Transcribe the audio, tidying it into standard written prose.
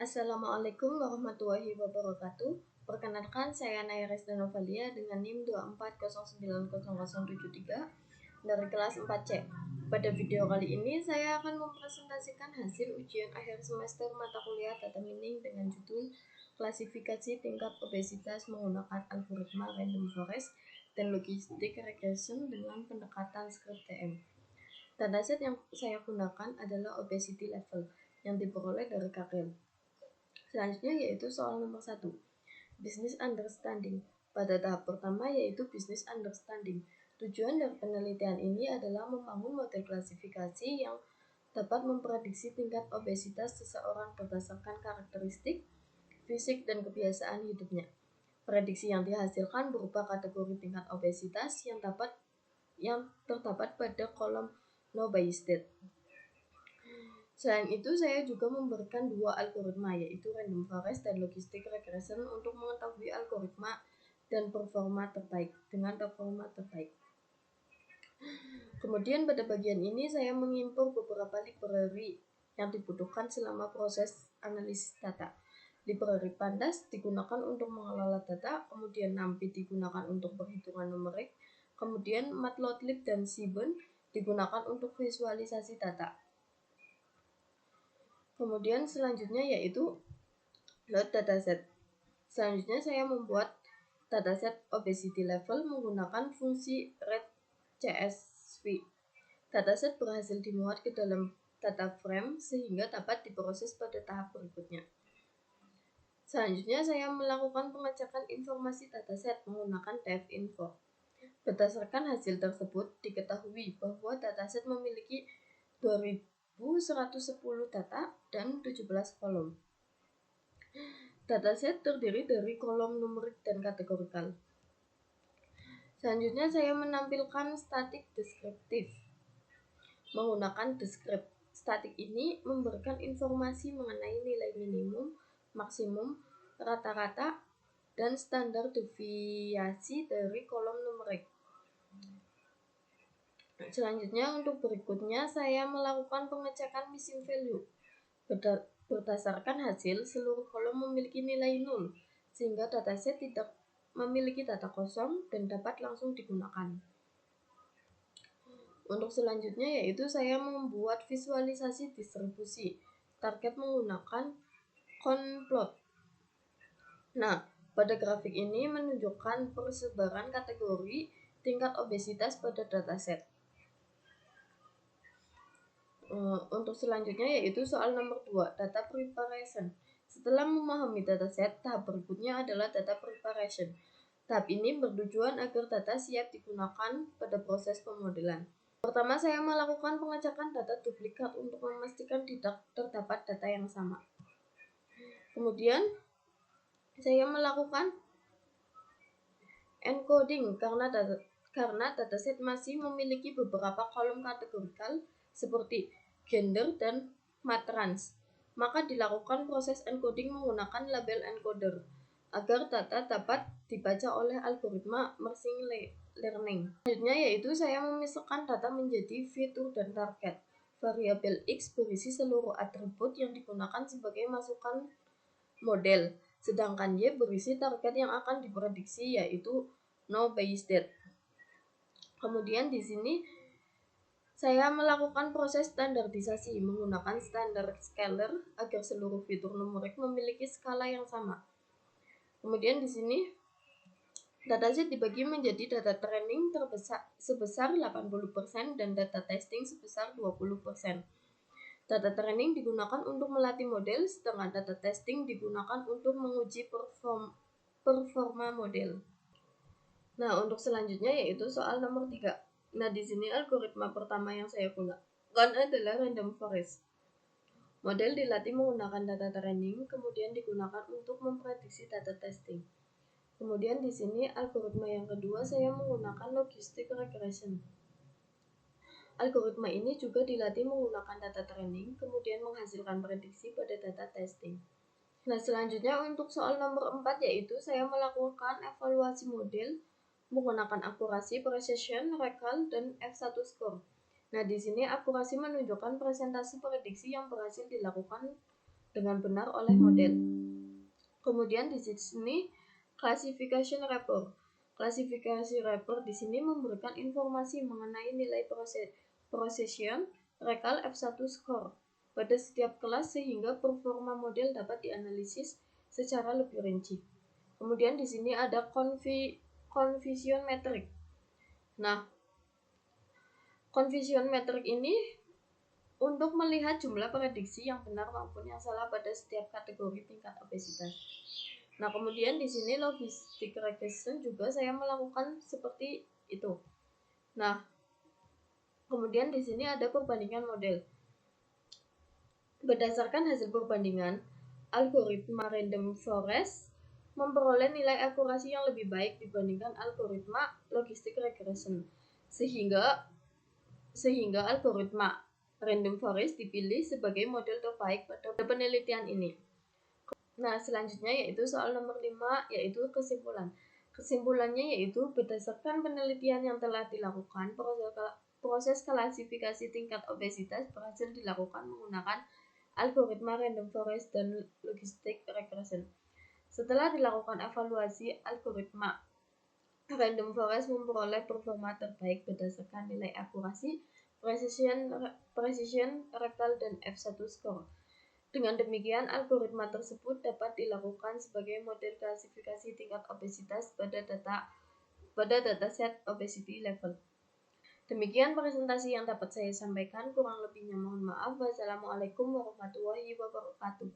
Assalamualaikum warahmatullahi wabarakatuh. Perkenalkan, saya Nairis Danovalia dengan NIM 2409073 dari kelas 4C. Pada video kali ini, saya akan mempresentasikan hasil ujian akhir semester mata kuliah Data Mining dengan judul Klasifikasi Tingkat Obesitas Menggunakan Algoritma Random Forest dan Logistic Regression dengan Pendekatan Script TM. Dataset yang saya gunakan adalah obesity level yang diperoleh dari Kaggle. Selanjutnya yaitu soal nomor 1, Business Understanding. Pada tahap pertama yaitu Business Understanding. Tujuan dari penelitian ini adalah membangun model klasifikasi yang dapat memprediksi tingkat obesitas seseorang berdasarkan karakteristik, fisik, dan kebiasaan hidupnya. Prediksi yang dihasilkan berupa kategori tingkat obesitas yang terdapat pada kolom no bias state. Selain itu, saya juga memberikan dua algoritma, yaitu Random Forest dan Logistic Regression untuk mengetahui algoritma dan performa terbaik. Kemudian pada bagian ini saya mengimpor beberapa library yang dibutuhkan selama proses analisis data. Library Pandas digunakan untuk mengelola data, kemudian NumPy digunakan untuk perhitungan numerik, kemudian Matplotlib dan Seaborn digunakan untuk visualisasi data. Kemudian selanjutnya yaitu load dataset. Selanjutnya saya membuat dataset obesity level menggunakan fungsi read.csv. Dataset berhasil dimuat ke dalam data frame sehingga dapat diproses pada tahap berikutnya. Selanjutnya saya melakukan pengecekan informasi dataset menggunakan devinfo. Berdasarkan hasil tersebut, diketahui bahwa dataset memiliki 2110 data dan 17 kolom. Dataset terdiri dari kolom numerik dan kategorikal. Selanjutnya saya menampilkan statik deskriptif. Menggunakan descript, statik ini memberikan informasi mengenai nilai minimum, maksimum, rata-rata, dan standar deviasi dari kolom numerik. Selanjutnya untuk berikutnya saya melakukan pengecekan missing value. Berdasarkan hasil, seluruh kolom memiliki nilai 0, sehingga dataset tidak memiliki data kosong dan dapat langsung digunakan. Untuk selanjutnya yaitu saya membuat visualisasi distribusi target menggunakan conplot. Nah, pada grafik ini menunjukkan persebaran kategori tingkat obesitas pada dataset. Untuk selanjutnya yaitu soal nomor 2, data preparation. Setelah memahami dataset, tahap berikutnya adalah data preparation. Tahap ini bertujuan agar data siap digunakan pada proses pemodelan. Pertama, saya melakukan pengecekan data duplikat untuk memastikan tidak terdapat data yang sama. Kemudian, saya melakukan encoding karena dataset masih memiliki beberapa kolom kategorikal seperti gender dan matrans. Maka dilakukan proses encoding menggunakan label encoder agar data dapat dibaca oleh algoritma machine learning. Selanjutnya yaitu saya memisahkan data menjadi fitur dan target. Variabel X berisi seluruh atribut yang digunakan sebagai masukan model, sedangkan Y berisi target yang akan diprediksi yaitu no bias state. Kemudian di sini saya melakukan proses standarisasi menggunakan standar scalar agar seluruh fitur numerik memiliki skala yang sama. Kemudian di sini dataset dibagi menjadi data training sebesar 80% dan data testing sebesar 20%. Data training digunakan untuk melatih model, sedangkan data testing digunakan untuk menguji performa model. Nah, untuk selanjutnya yaitu soal nomor 3. Nah, di sini algoritma pertama yang saya gunakan adalah Random Forest. Model dilatih menggunakan data training, kemudian digunakan untuk memprediksi data testing. Kemudian di sini algoritma yang kedua saya menggunakan Logistic Regression. Algoritma ini juga dilatih menggunakan data training, kemudian menghasilkan prediksi pada data testing. Nah, selanjutnya untuk soal nomor 4 yaitu saya melakukan evaluasi model menggunakan akurasi, precision, recall, dan F1 score. Nah, di sini akurasi menunjukkan presentasi prediksi yang berhasil dilakukan dengan benar oleh model. Kemudian di sini classification report. Klasifikasi report di sini memberikan informasi mengenai nilai procession rekal F1 score pada setiap kelas sehingga performa model dapat dianalisis secara lebih rinci. Kemudian di sini ada confusion metric. Nah, confusion metric ini untuk melihat jumlah prediksi yang benar maupun yang salah pada setiap kategori tingkat obesitas. Nah, kemudian di sini logistic regression juga saya melakukan seperti itu. Nah, kemudian di sini ada perbandingan model. Berdasarkan hasil perbandingan, algoritma random forest memperoleh nilai akurasi yang lebih baik dibandingkan algoritma logistic regression. Sehingga algoritma random forest dipilih sebagai model terbaik pada penelitian ini. Nah, selanjutnya yaitu soal nomor 5, yaitu kesimpulan. Kesimpulannya yaitu berdasarkan penelitian yang telah dilakukan, proses klasifikasi tingkat obesitas berhasil dilakukan menggunakan algoritma random forest dan logistic regression. Setelah dilakukan evaluasi, algoritma random forest memperoleh performa terbaik berdasarkan nilai akurasi, precision, rekal, dan F1 score. Dengan demikian, algoritma tersebut dapat dilakukan sebagai model klasifikasi tingkat obesitas pada dataset obesity level. Demikian presentasi yang dapat saya sampaikan, kurang lebihnya mohon maaf. Wassalamualaikum warahmatullahi wabarakatuh.